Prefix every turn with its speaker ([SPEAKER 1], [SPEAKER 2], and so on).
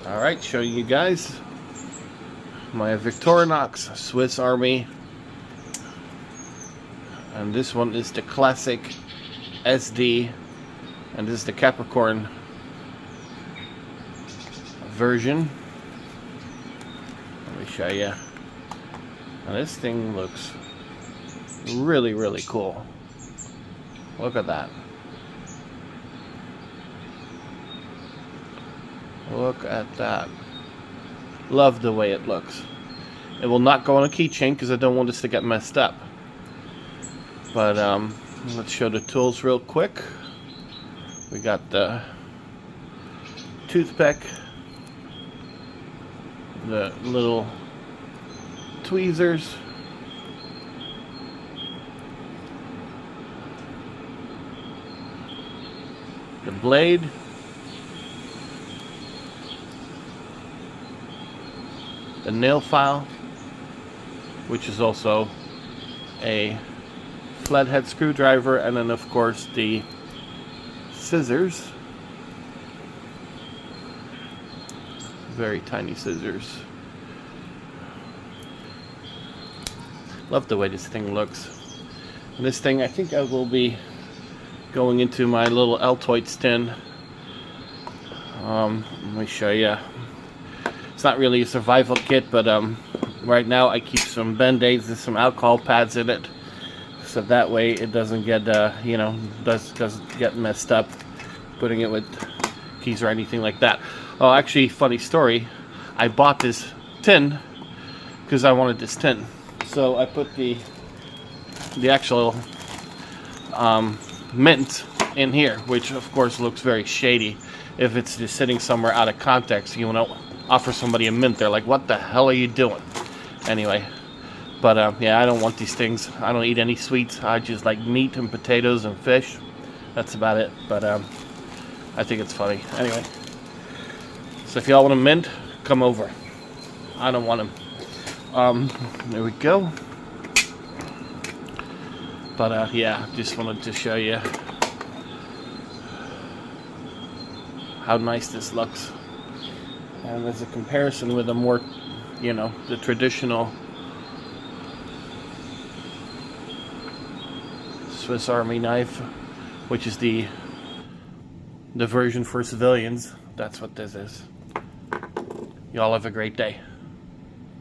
[SPEAKER 1] Alright, showing you guys my Victorinox Swiss Army. And this one is the classic SD, and this is the Capricorn version. Let me show you. And this thing looks really, really cool. Look at that. Look at that. Love the way it looks. It will not go on a keychain because I don't want this to get messed up. But let's show the tools real quick. We got the toothpick, the little tweezers, the blade, the nail file, which is also a flathead screwdriver, and then of course the scissors, very tiny scissors. Love the way this thing looks. And this thing, I think I will be going into my little Altoids tin. Let me show you. It's not really a survival kit, but right now I keep some band-aids and some alcohol pads in it, so that way it doesn't get doesn't get messed up putting it with keys or anything like that. Oh, actually, funny story, I bought this tin because I wanted this tin, so I put the actual mint in here, which of course looks very shady if it's just sitting somewhere out of context. You want to offer somebody a mint, they're like, what the hell are you doing? Anyway, but yeah, I don't want these things. I don't eat any sweets. I just like meat and potatoes and fish. That's about it. But I think it's funny. Anyway, so if y'all want a mint, come over. I don't want them. There we go. But yeah, just wanted to show you how nice this looks. And as a comparison with a more, the traditional Swiss Army knife, which is the version for civilians. That's what this is. Y'all have a great day.